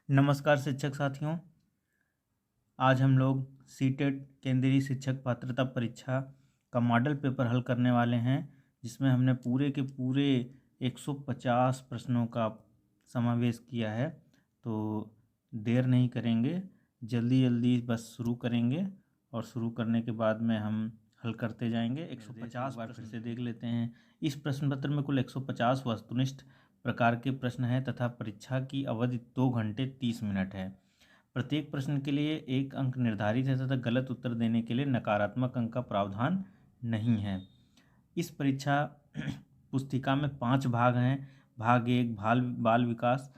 नमस्कार शिक्षक साथियों। आज हम लोग सीटेट केंद्रीय शिक्षक पात्रता परीक्षा का मॉडल पेपर हल करने वाले हैं, जिसमें हमने पूरे के पूरे 150 प्रश्नों का समावेश किया है। तो देर नहीं करेंगे, जल्दी जल्दी बस शुरू करेंगे और शुरू करने के बाद में हम हल करते जाएंगे। 150 बार फिर से देख लेते हैं। इस प्रश्न पत्र में कुल 150 वस्तुनिष्ठ प्रकार के प्रश्न हैं तथा परीक्षा की अवधि 2 घंटे 30 मिनट है। प्रत्येक प्रश्न के लिए 1 अंक निर्धारित है तथा गलत उत्तर देने के लिए नकारात्मक अंक का प्रावधान नहीं है। इस परीक्षा पुस्तिका में 5 भाग हैं। भाग 1 बाल विकास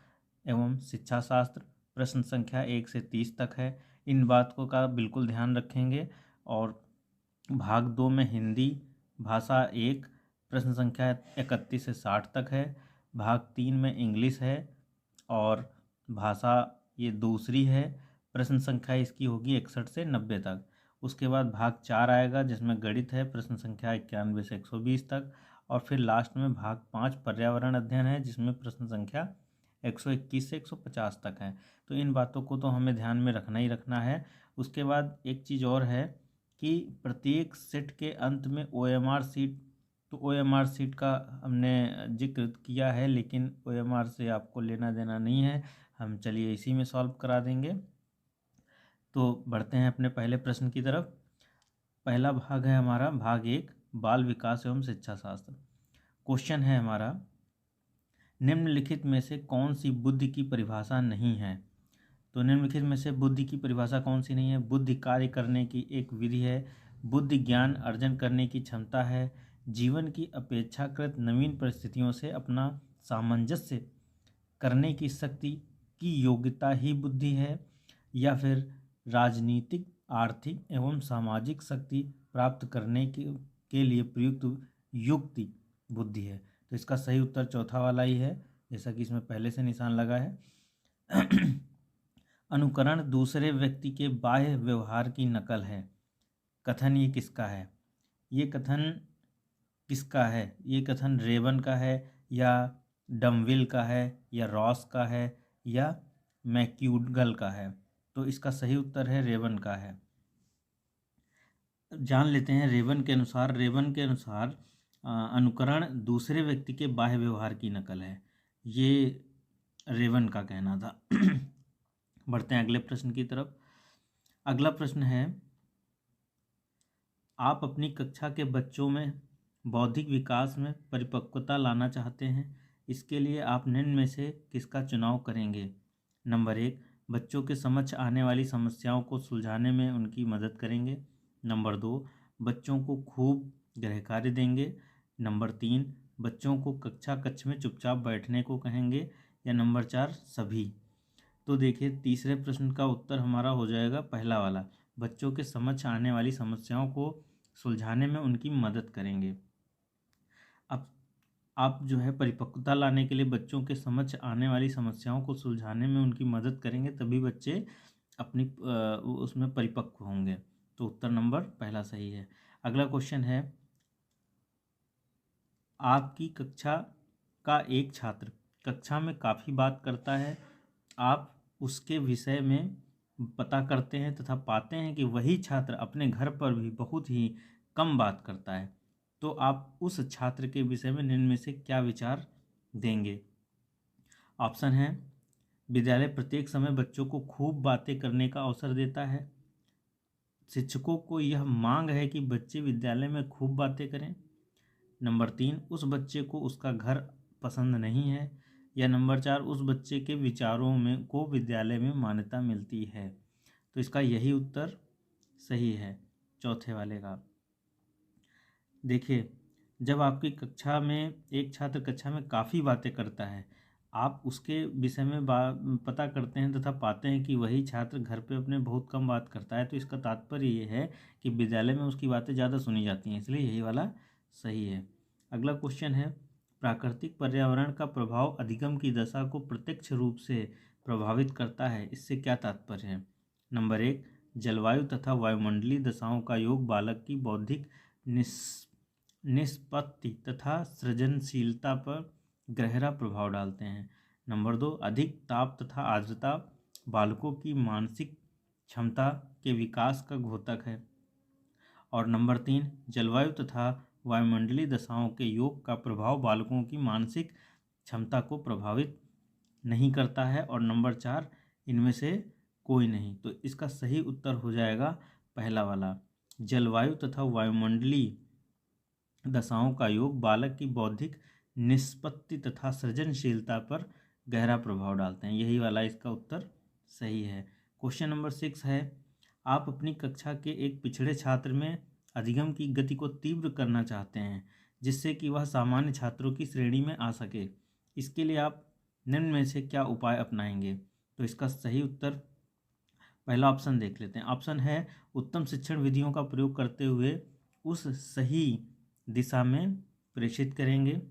एवं शिक्षा शास्त्र, प्रश्न संख्या 1 से 30 तक है। इन बातों का बिल्कुल ध्यान रखेंगे। और भाग 2 में हिंदी भाषा 1, प्रश्न संख्या 31 से 60 तक है। भाग 3 में इंग्लिश है और भाषा ये दूसरी है, प्रश्न संख्या इसकी होगी 61 से 90 तक। उसके बाद भाग 4 आएगा जिसमें गणित है, प्रश्न संख्या 91 से 120 तक। और फिर लास्ट में भाग 5 पर्यावरण अध्ययन है, जिसमें प्रश्न संख्या 121 से 150 तक है। तो इन बातों को तो हमें ध्यान में रखना ही रखना है। उसके बाद एक चीज़ और है कि प्रत्येक सेट के अंत में OMR सीट, तो OMR सीट का हमने जिक्र किया है, लेकिन OMR से आपको लेना देना नहीं है। हम चलिए इसी में सॉल्व करा देंगे। तो बढ़ते हैं अपने पहले प्रश्न की तरफ। पहला भाग है हमारा भाग 1 बाल विकास एवं शिक्षा शास्त्र। क्वेश्चन है हमारा, निम्नलिखित में से कौन सी बुद्धि की परिभाषा नहीं है। तो निम्नलिखित में से बुद्धि की परिभाषा कौन सी नहीं है। बुद्धि कार्य करने की एक विधि है, बुद्धि ज्ञान अर्जन करने की क्षमता है, जीवन की अपेक्षाकृत नवीन परिस्थितियों से अपना सामंजस्य करने की शक्ति की योग्यता ही बुद्धि है, या फिर राजनीतिक, आर्थिक एवं सामाजिक शक्ति प्राप्त करने के लिए प्रयुक्त युक्ति बुद्धि है। तो इसका सही उत्तर चौथा वाला ही है, जैसा कि इसमें पहले से निशान लगा है। अनुकरण दूसरे व्यक्ति के बाह्य व्यवहार की नकल है। कथन ये किसका है? ये कथन किसका है? ये कथन रेवन का है, या डमविल का है, या रॉस का है, या मैक्यूगल का है? तो इसका सही उत्तर है रेवन का है। जान लेते हैं रेवन के अनुसार अनुकरण दूसरे व्यक्ति के बाह्य व्यवहार की नकल है, ये रेवन का कहना था। बढ़ते हैं अगले प्रश्न की तरफ। अगला प्रश्न है, आप अपनी कक्षा के बच्चों में बौद्धिक विकास में परिपक्वता लाना चाहते हैं। इसके लिए आप निम्न में से किसका चुनाव करेंगे? नंबर 1, बच्चों के समक्ष आने वाली समस्याओं को सुलझाने में उनकी मदद करेंगे। नंबर 2, बच्चों को खूब गृह कार्य देंगे। नंबर 3, बच्चों को कक्ष में चुपचाप बैठने को कहेंगे। या नंबर 4, सभी। तो देखिए तीसरे प्रश्न का उत्तर हमारा हो जाएगा पहला वाला, बच्चों के समक्ष आने वाली समस्याओं को सुलझाने में उनकी मदद करेंगे। अब आप जो है परिपक्वता लाने के लिए बच्चों के समक्ष आने वाली समस्याओं को सुलझाने में उनकी मदद करेंगे, तभी बच्चे अपनी उसमें परिपक्व होंगे। तो उत्तर नंबर पहला सही है। अगला क्वेश्चन है, आपकी कक्षा का एक छात्र कक्षा में काफ़ी बात करता है। आप उसके विषय में पता करते हैं तथा पाते हैं कि वही छात्र अपने घर पर भी बहुत ही कम बात करता है। तो आप उस छात्र के विषय में निम्न में से क्या विचार देंगे? ऑप्शन है, विद्यालय प्रत्येक समय बच्चों को खूब बातें करने का अवसर देता है। शिक्षकों को यह मांग है कि बच्चे विद्यालय में खूब बातें करें। नंबर 3, उस बच्चे को उसका घर पसंद नहीं है। या नंबर 4, उस बच्चे के विचारों में को विद्यालय में मान्यता मिलती है। तो इसका यही उत्तर सही है, चौथे वाले का। देखिए, जब आपकी कक्षा में एक छात्र कक्षा में काफ़ी बातें करता है, आप उसके विषय में पता करते हैं तथा पाते हैं कि वही छात्र घर पे अपने बहुत कम बात करता है, तो इसका तात्पर्य ये है कि विद्यालय में उसकी बातें ज़्यादा सुनी जाती हैं, इसलिए यही वाला सही है। अगला क्वेश्चन है, प्राकृतिक पर्यावरण का प्रभाव अधिगम की दशा को प्रत्यक्ष रूप से प्रभावित करता है, इससे क्या तात्पर्य है? नंबर 1, जलवायु तथा वायुमंडलीय दशाओं का योग बालक की बौद्धिक निष्पत्ति तथा सृजनशीलता पर गहरा प्रभाव डालते हैं। नंबर 2, अधिक ताप तथा आर्द्रता बालकों की मानसिक क्षमता के विकास का घोतक है। और नंबर 3, जलवायु तथा वायुमंडलीय दशाओं के योग का प्रभाव बालकों की मानसिक क्षमता को प्रभावित नहीं करता है। और नंबर 4, इनमें से कोई नहीं। तो इसका सही उत्तर हो जाएगा पहला वाला, जलवायु तथा वायुमंडलीय दशाओं का योग बालक की बौद्धिक निष्पत्ति तथा सृजनशीलता पर गहरा प्रभाव डालते हैं। यही वाला इसका उत्तर सही है। क्वेश्चन नंबर 6 है, आप अपनी कक्षा के एक पिछड़े छात्र में अधिगम की गति को तीव्र करना चाहते हैं जिससे कि वह सामान्य छात्रों की श्रेणी में आ सके। इसके लिए आप निम्न में से क्या उपाय अपनाएंगे? तो इसका सही उत्तर पहला ऑप्शन देख लेते हैं। ऑप्शन है, उत्तम शिक्षण विधियों का प्रयोग करते हुए उस सही दिशा में प्रेषित करेंगे,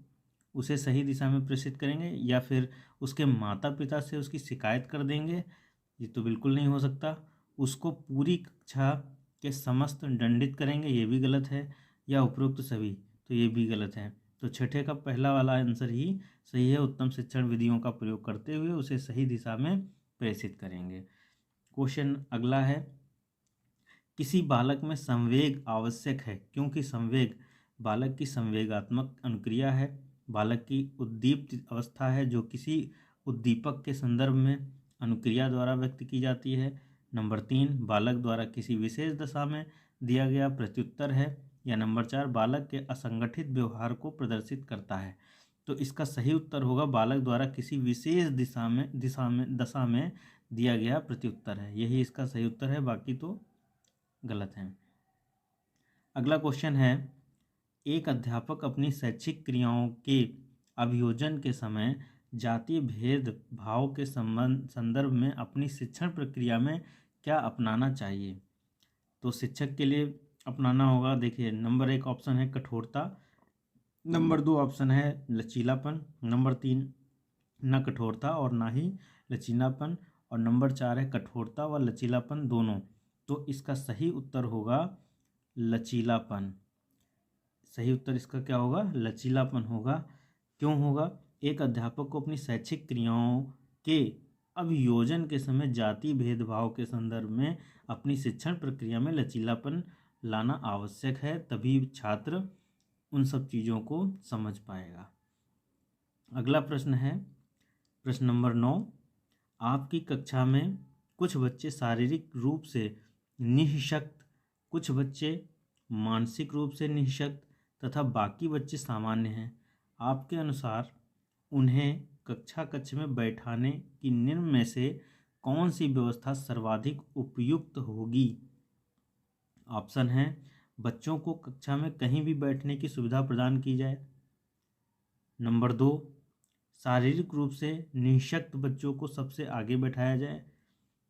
उसे सही दिशा में प्रेषित करेंगे, या फिर उसके माता पिता से उसकी शिकायत कर देंगे, ये तो बिल्कुल नहीं हो सकता। उसको पूरी कक्षा के समस्त दंडित करेंगे, ये भी गलत है, या उपरोक्त सभी, तो ये भी गलत है। तो छठे का पहला वाला आंसर ही सही है, उत्तम शिक्षण विधियों का प्रयोग करते हुए उसे सही दिशा में प्रेषित करेंगे। क्वेश्चन अगला है, किसी बालक में संवेग आवश्यक है क्योंकि संवेग बालक की संवेगात्मक अनुक्रिया है, बालक की उद्दीप्त अवस्था है जो किसी उद्दीपक के संदर्भ में अनुक्रिया द्वारा व्यक्त की जाती है। नंबर 3, बालक द्वारा किसी विशेष दशा में दिया गया प्रत्युत्तर है, या नंबर 4, बालक के असंगठित व्यवहार को प्रदर्शित करता है। तो इसका सही उत्तर होगा बालक द्वारा किसी विशेष दशा में दिया गया प्रत्युत्तर है। यही इसका सही उत्तर है, बाकी तो गलत है। अगला क्वेश्चन है, एक अध्यापक अपनी शैक्षिक क्रियाओं के अभियोजन के समय जातीय भेद भाव के संदर्भ में अपनी शिक्षण प्रक्रिया में क्या अपनाना चाहिए? तो शिक्षक के लिए अपनाना होगा, देखिए नंबर 1 ऑप्शन है कठोरता, नंबर 2 ऑप्शन है लचीलापन, नंबर 3 न कठोरता और ना ही लचीलापन, और नंबर 4 है कठोरता व लचीलापन दोनों। तो इसका सही उत्तर होगा लचीलापन। सही उत्तर इसका क्या होगा? लचीलापन होगा। क्यों होगा? एक अध्यापक को अपनी शैक्षिक क्रियाओं के अभियोजन के समय जाति भेदभाव के संदर्भ में अपनी शिक्षण प्रक्रिया में लचीलापन लाना आवश्यक है, तभी छात्र उन सब चीज़ों को समझ पाएगा। अगला प्रश्न है प्रश्न नंबर 9, आपकी कक्षा में कुछ बच्चे शारीरिक रूप से निःशक्त, कुछ बच्चे मानसिक रूप से निःशक्त तथा बाकी बच्चे सामान्य हैं। आपके अनुसार उन्हें कक्ष में बैठाने की निम्न में से कौन सी व्यवस्था सर्वाधिक उपयुक्त होगी? ऑप्शन है, बच्चों को कक्षा में कहीं भी बैठने की सुविधा प्रदान की जाए। नंबर 2, शारीरिक रूप से निःशक्त बच्चों को सबसे आगे बैठाया जाए।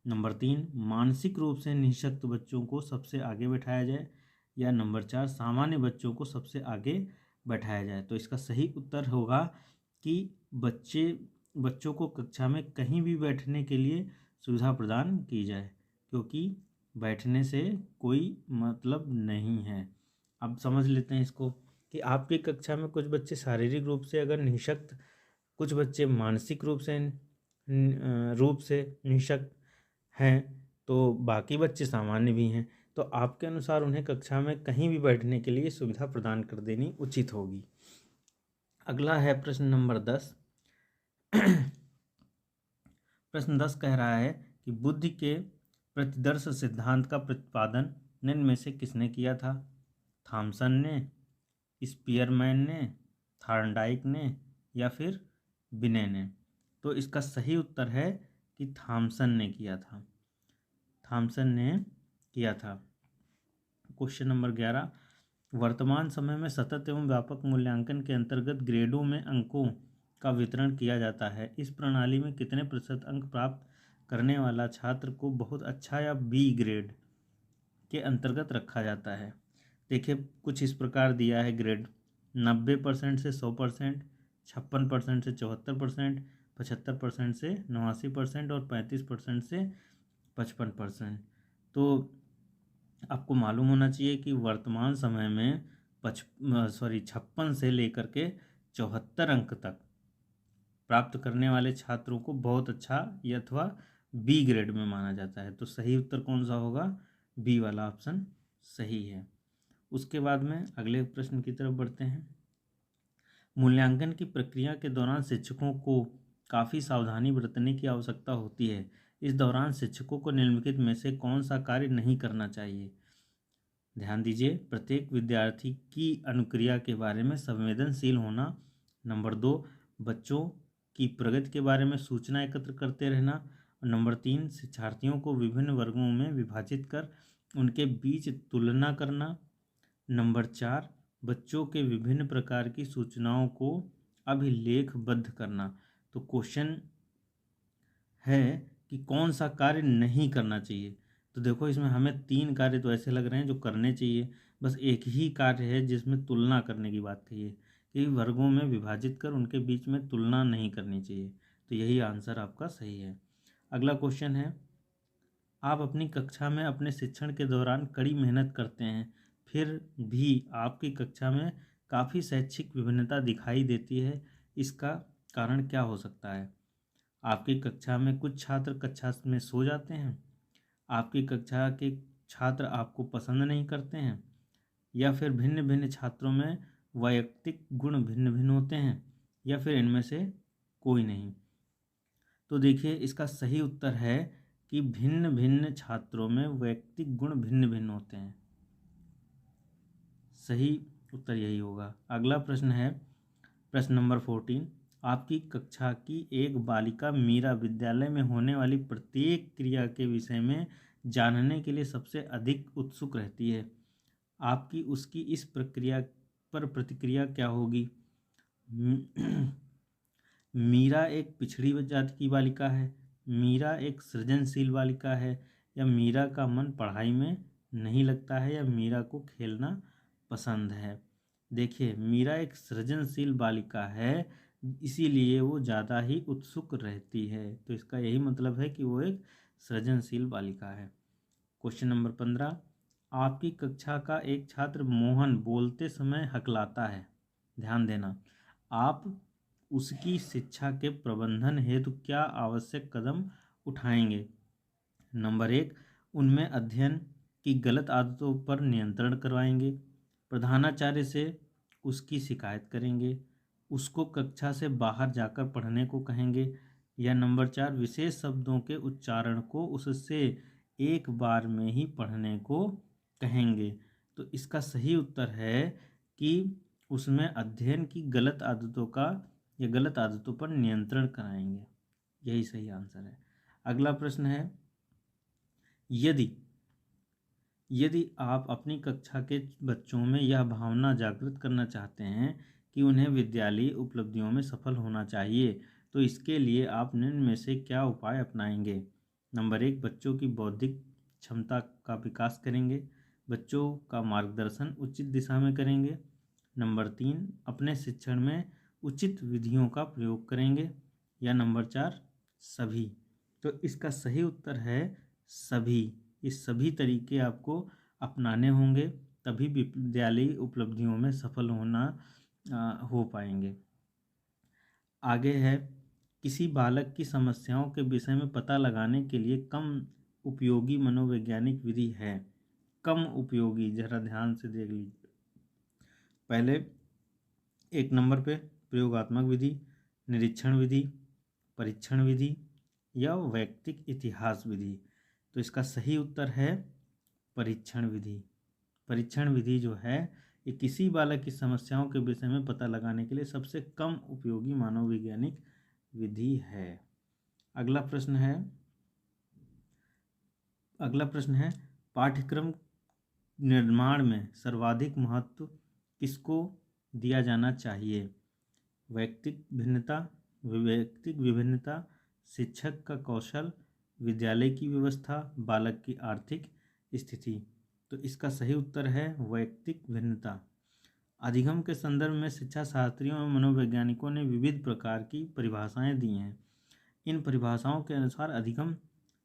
नंबर 3, मानसिक रूप से निःशक्त बच्चों को सबसे आगे बैठाया जाए, या नंबर 4, सामान्य बच्चों को सबसे आगे बैठाया जाए। तो इसका सही उत्तर होगा कि बच्चों को कक्षा में कहीं भी बैठने के लिए सुविधा प्रदान की जाए, क्योंकि बैठने से कोई मतलब नहीं है। अब समझ लेते हैं इसको कि आपकी कक्षा में कुछ बच्चे शारीरिक रूप से अगर निःशक्त, कुछ बच्चे मानसिक रूप से निःशक्त हैं, तो बाकी बच्चे सामान्य भी हैं, तो आपके अनुसार उन्हें कक्षा में कहीं भी बैठने के लिए सुविधा प्रदान कर देनी उचित होगी। अगला है प्रश्न नंबर 10। प्रश्न 10 कह रहा है कि बुद्धि के प्रतिदर्श सिद्धांत का प्रतिपादन निम्न में से किसने किया था? थॉमसन ने, स्पीयरमैन ने, थॉर्नडाइक ने, या फिर बिने ने? तो इसका सही उत्तर है कि थॉमसन ने किया था। थॉमसन ने किया था। क्वेश्चन नंबर 11, वर्तमान समय में सतत एवं व्यापक मूल्यांकन के अंतर्गत ग्रेडों में अंकों का वितरण किया जाता है। इस प्रणाली में कितने प्रतिशत अंक प्राप्त करने वाला छात्र को बहुत अच्छा या बी ग्रेड के अंतर्गत रखा जाता है? देखिए कुछ इस प्रकार दिया है ग्रेड: 90% से 100%, 56% से 74%, 75% से 89% और 35% से 55%। तो आपको मालूम होना चाहिए कि वर्तमान समय में 56 से लेकर के 74 अंक तक प्राप्त करने वाले छात्रों को बहुत अच्छा अथवा बी ग्रेड में माना जाता है। तो सही उत्तर कौन सा होगा? बी वाला ऑप्शन सही है। उसके बाद में अगले प्रश्न की तरफ बढ़ते हैं। मूल्यांकन की प्रक्रिया के दौरान शिक्षकों को काफ़ी सावधानी बरतने की आवश्यकता होती है। इस दौरान शिक्षकों को निम्नलिखित में से कौन सा कार्य नहीं करना चाहिए? ध्यान दीजिए, प्रत्येक विद्यार्थी की अनुक्रिया के बारे में संवेदनशील होना। नंबर 2, बच्चों की प्रगति के बारे में सूचना एकत्र करते रहना। और नंबर 3, शिक्षार्थियों को विभिन्न वर्गों में विभाजित कर उनके बीच तुलना करना। नंबर 4, बच्चों के विभिन्न प्रकार की सूचनाओं को अभिलेखबद्ध करना। तो क्वेश्चन है कि कौन सा कार्य नहीं करना चाहिए। तो देखो, इसमें हमें 3 कार्य तो ऐसे लग रहे हैं जो करने चाहिए, बस एक ही कार्य है जिसमें तुलना करने की बात कही है कि वर्गों में विभाजित कर उनके बीच में तुलना नहीं करनी चाहिए। तो यही आंसर आपका सही है। अगला क्वेश्चन है, आप अपनी कक्षा में अपने शिक्षण के दौरान कड़ी मेहनत करते हैं, फिर भी आपकी कक्षा में काफ़ी शैक्षिक विभिन्नता दिखाई देती है। इसका कारण क्या हो सकता है? आपकी कक्षा में कुछ छात्र कक्षा में सो जाते हैं, आपकी कक्षा के छात्र आपको पसंद नहीं करते हैं, या फिर भिन्न भिन्न छात्रों में वैयक्तिक गुण भिन्न भिन्न होते हैं, या फिर इनमें से कोई नहीं। तो देखिए, इसका सही उत्तर है कि भिन्न भिन्न छात्रों में वैयक्तिक गुण भिन्न भिन्न होते हैं। सही उत्तर यही होगा। अगला प्रश्न है, प्रश्न नंबर 14, आपकी कक्षा की एक बालिका मीरा विद्यालय में होने वाली प्रत्येक क्रिया के विषय में जानने के लिए सबसे अधिक उत्सुक रहती है। आपकी उसकी इस प्रक्रिया पर प्रतिक्रिया क्या होगी? मीरा एक पिछड़ी जाति की बालिका है, मीरा एक सृजनशील बालिका है, या मीरा का मन पढ़ाई में नहीं लगता है, या मीरा को खेलना पसंद है। देखिए, मीरा एक सृजनशील बालिका है, इसीलिए वो ज़्यादा ही उत्सुक रहती है। तो इसका यही मतलब है कि वो एक सृजनशील बालिका है। क्वेश्चन नंबर 15, आपकी कक्षा का एक छात्र मोहन बोलते समय हकलाता है। ध्यान देना, आप उसकी शिक्षा के प्रबंधन हेतु क्या आवश्यक कदम उठाएंगे? नंबर 1, उनमें अध्ययन की गलत आदतों पर नियंत्रण करवाएंगे, प्रधानाचार्य से उसकी शिकायत करेंगे, उसको कक्षा से बाहर जाकर पढ़ने को कहेंगे, या नंबर 4, विशेष शब्दों के उच्चारण को उससे एक बार में ही पढ़ने को कहेंगे। तो इसका सही उत्तर है कि उसमें अध्ययन की गलत आदतों का या गलत आदतों पर नियंत्रण कराएंगे। यही सही आंसर है। अगला प्रश्न है, यदि आप अपनी कक्षा के बच्चों में यह भावना जागृत करना चाहते हैं कि उन्हें विद्यालयी उपलब्धियों में सफल होना चाहिए, तो इसके लिए आप निम्न में से क्या उपाय अपनाएंगे? नंबर 1, बच्चों की बौद्धिक क्षमता का विकास करेंगे, बच्चों का मार्गदर्शन उचित दिशा में करेंगे। नंबर 3, अपने शिक्षण में उचित विधियों का प्रयोग करेंगे, या नंबर 4, सभी। तो इसका सही उत्तर है सभी। ये सभी तरीके आपको अपनाने होंगे, तभी विद्यालयी उपलब्धियों में सफल हो पाएंगे। आगे है, किसी बालक की समस्याओं के विषय में पता लगाने के लिए कम उपयोगी मनोवैज्ञानिक विधि है। कम उपयोगी, जरा ध्यान से देख लीजिए। पहले 1 नंबर पे प्रयोगात्मक विधि, निरीक्षण विधि, परीक्षण विधि, या वैयक्तिक इतिहास विधि। तो इसका सही उत्तर है परीक्षण विधि। परीक्षण विधि जो है, ये किसी बालक की समस्याओं के विषय में पता लगाने के लिए सबसे कम उपयोगी मानववैज्ञानिक विधि है। अगला प्रश्न है, पाठ्यक्रम निर्माण में सर्वाधिक महत्व किसको दिया जाना चाहिए? वैयक्तिक विभिन्नता, शिक्षक का कौशल, विद्यालय की व्यवस्था, बालक की आर्थिक स्थिति। तो इसका सही उत्तर है वैयक्तिक भिन्नता। अधिगम के संदर्भ में शिक्षा शास्त्रियों और मनोवैज्ञानिकों ने विविध प्रकार की परिभाषाएं दी हैं। इन परिभाषाओं के अनुसार अधिगम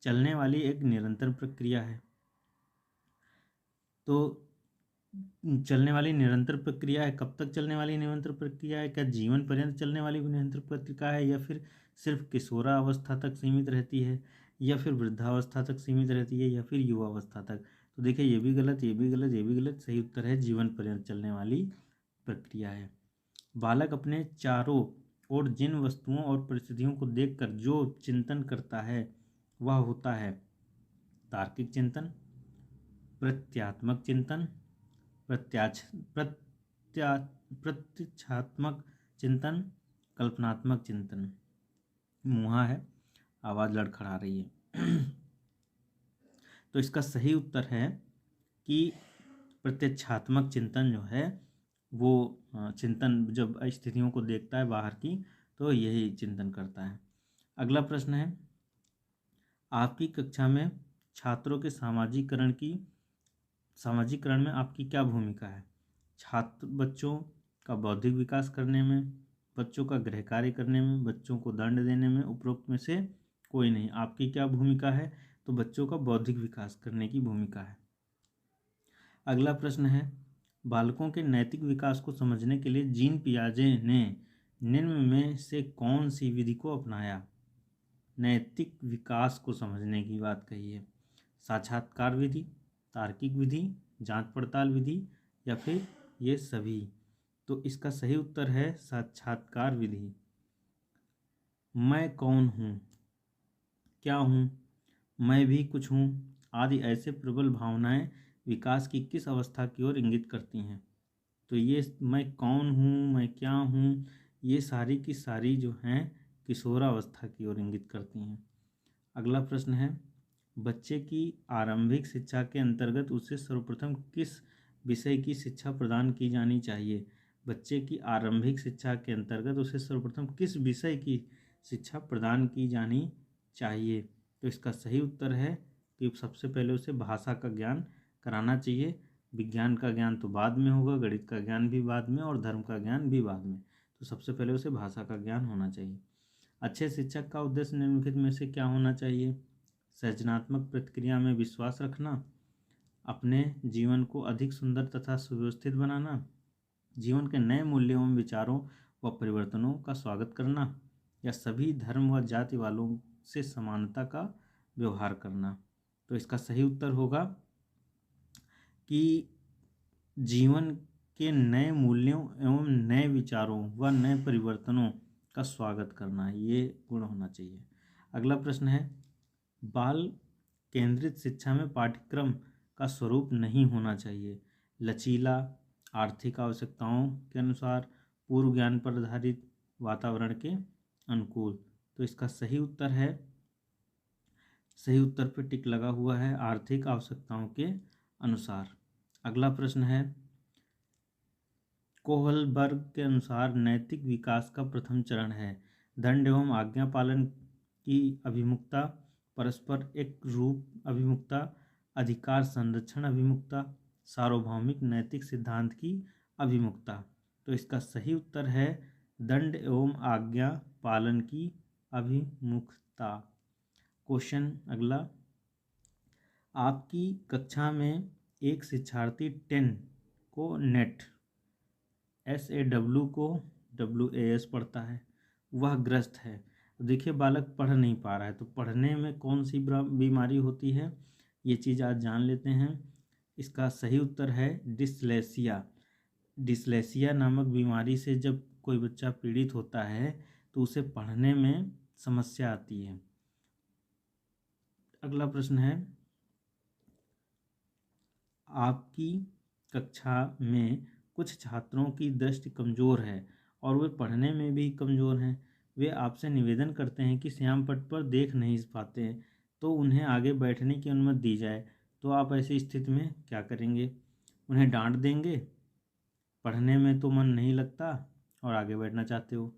चलने वाली एक निरंतर प्रक्रिया है। तो चलने वाली निरंतर प्रक्रिया है, कब तक चलने वाली निरंतर प्रक्रिया है? क्या जीवन पर्यंत चलने वाली निरंतर प्रक्रिया है, या फिर सिर्फ किशोरावस्था तक सीमित रहती है, या फिर वृद्धावस्था तक सीमित रहती है या फिर युवावस्था तक। तो देखिए ये भी गलत, ये भी गलत, ये भी गलत। सही उत्तर है जीवन पर्यंत चलने वाली प्रक्रिया है। बालक अपने चारों ओर जिन वस्तुओं और परिस्थितियों को देखकर जो चिंतन करता है वह होता है तार्किक चिंतन, प्रत्यात्मक चिंतन, प्रत्यक्षात्मक चिंतन, कल्पनात्मक चिंतन। मुहा है, आवाज़ लड़खड़ा रही है। तो इसका सही उत्तर है कि प्रत्यक्षात्मक चिंतन जो है वो चिंतन जब स्थितियों को देखता है बाहर की तो यही चिंतन करता है। अगला प्रश्न है, आपकी कक्षा में छात्रों के सामाजिकरण में आपकी क्या भूमिका है? छात्र बच्चों का बौद्धिक विकास करने में, बच्चों का गृह कार्य करने में, बच्चों को दंड देने में, उपरोक्त में से कोई नहीं। आपकी क्या भूमिका है? तो बच्चों का बौद्धिक विकास करने की भूमिका है। अगला प्रश्न है, बालकों के नैतिक विकास को समझने के लिए जीन पियाजे ने निम्न में से कौन सी विधि को अपनाया? नैतिक विकास को समझने की बात कही है। साक्षात्कार विधि, तार्किक विधि, जांच पड़ताल विधि या फिर ये सभी। तो इसका सही उत्तर है साक्षात्कार विधि। मैं कौन हूँ, क्या हूँ, मैं भी कुछ हूँ आदि ऐसे प्रबल भावनाएं विकास की किस अवस्था की ओर इंगित करती हैं? तो ये मैं कौन हूँ, मैं क्या हूँ, ये सारी की सारी जो हैं किशोरावस्था की ओर इंगित करती हैं। अगला प्रश्न है, बच्चे की आरंभिक शिक्षा के अंतर्गत उसे सर्वप्रथम किस विषय की शिक्षा प्रदान की जानी चाहिए? बच्चे की आरंभिक शिक्षा के अंतर्गत उसे सर्वप्रथम किस विषय की शिक्षा प्रदान की जानी चाहिए? तो इसका सही उत्तर है कि सबसे पहले उसे भाषा का ज्ञान कराना चाहिए। विज्ञान का ज्ञान तो बाद में होगा, गणित का ज्ञान भी बाद में और धर्म का ज्ञान भी बाद में। तो सबसे पहले उसे भाषा का ज्ञान होना चाहिए। अच्छे शिक्षक का उद्देश्य निम्नलिखित में से क्या होना चाहिए? सृजनात्मक प्रतिक्रिया में विश्वास रखना, अपने जीवन को अधिक सुंदर तथा सुव्यवस्थित बनाना, जीवन के नए मूल्यों एवं विचारों व परिवर्तनों का स्वागत करना, या सभी धर्म व जाति वालों से समानता का व्यवहार करना। तो इसका सही उत्तर होगा कि जीवन के नए मूल्यों एवं नए विचारों व नए परिवर्तनों का स्वागत करना, ये गुण होना चाहिए। अगला प्रश्न है, बाल केंद्रित शिक्षा में पाठ्यक्रम का स्वरूप नहीं होना चाहिए। लचीला, आर्थिक आवश्यकताओं के अनुसार, पूर्व ज्ञान पर आधारित, वातावरण के अनुकूल। तो इसका सही उत्तर है, सही उत्तर पर टिक लगा हुआ है, आर्थिक आवश्यकताओं के अनुसार। अगला प्रश्न है, कोहलबर्ग के अनुसार नैतिक विकास का प्रथम चरण है दंड एवं आज्ञा पालन की अभिमुखता, परस्पर एक रूप अभिमुखता, अधिकार संरक्षण अभिमुखता, सार्वभौमिक नैतिक सिद्धांत की अभिमुखता। तो इसका सही उत्तर है दंड एवं आज्ञा पालन की अभिमुखता। क्वेश्चन अगला, आपकी कक्षा में एक शिक्षार्थी 10 को नेट SAW को WAS पढ़ता है, वह ग्रस्त है। देखिए बालक पढ़ नहीं पा रहा है, तो पढ़ने में कौन सी बीमारी होती है ये चीज़ आज जान लेते हैं। इसका सही उत्तर है डिस्लेक्सिया। डिस्लेक्सिया नामक बीमारी से जब कोई बच्चा पीड़ित होता है तो उसे पढ़ने में समस्या आती है। अगला प्रश्न है, आपकी कक्षा में कुछ छात्रों की दृष्टि कमज़ोर है और वे पढ़ने में भी कमज़ोर हैं। वे आपसे निवेदन करते हैं कि श्याम पट्ट पर देख नहीं पाते हैं तो उन्हें आगे बैठने की अनुमति दी जाए। तो आप ऐसी स्थिति में क्या करेंगे? उन्हें डांट देंगे, पढ़ने में तो मन नहीं लगता और आगे बैठना चाहते हो,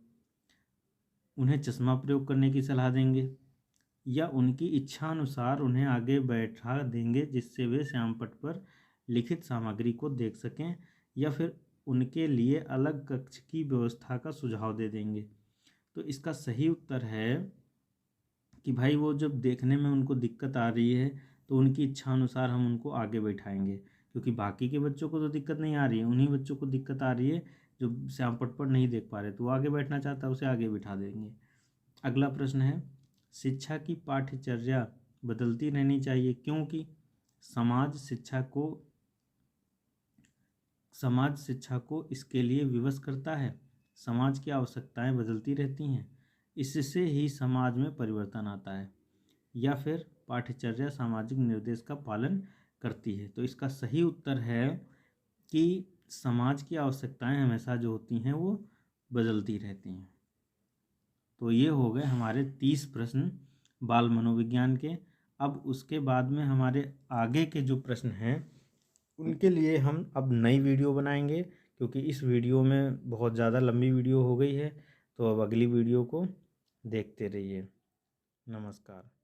उन्हें चश्मा प्रयोग करने की सलाह देंगे, या उनकी इच्छा अनुसार उन्हें आगे बैठा देंगे जिससे वे श्याम पट्ट पर लिखित सामग्री को देख सकें, या फिर उनके लिए अलग कक्ष की व्यवस्था का सुझाव दे देंगे। तो इसका सही उत्तर है कि भाई वो जब देखने में उनको दिक्कत आ रही है तो उनकी इच्छा अनुसार हम उनको आगे बैठाएंगे, क्योंकि बाकी के बच्चों को तो दिक्कत नहीं आ रही है, उन्हीं बच्चों को दिक्कत आ रही है जो श्याम पट्ट पर नहीं देख पा रहे, तो वो आगे बैठना चाहता है, उसे आगे बिठा देंगे। अगला प्रश्न है, शिक्षा की पाठ्यचर्या बदलती रहनी चाहिए, क्योंकि समाज शिक्षा को इसके लिए विवश करता है। समाज की आवश्यकताएं बदलती रहती हैं, इससे ही समाज में परिवर्तन आता है। या फिर पाठ्यचर्या सामाजिक निर्देश का पालन करती है। तो इसका सही उत्तर है कि समाज की आवश्यकताएं हमेशा जो होती हैं वो बदलती रहती हैं। तो ये हो गए हमारे 30 प्रश्न बाल मनोविज्ञान के। अब उसके बाद में हमारे आगे के जो प्रश्न हैं उनके लिए हम अब नई वीडियो बनाएंगे, क्योंकि इस वीडियो में बहुत ज़्यादा लंबी वीडियो हो गई है। तो अब अगली वीडियो को देखते रहिए। नमस्कार।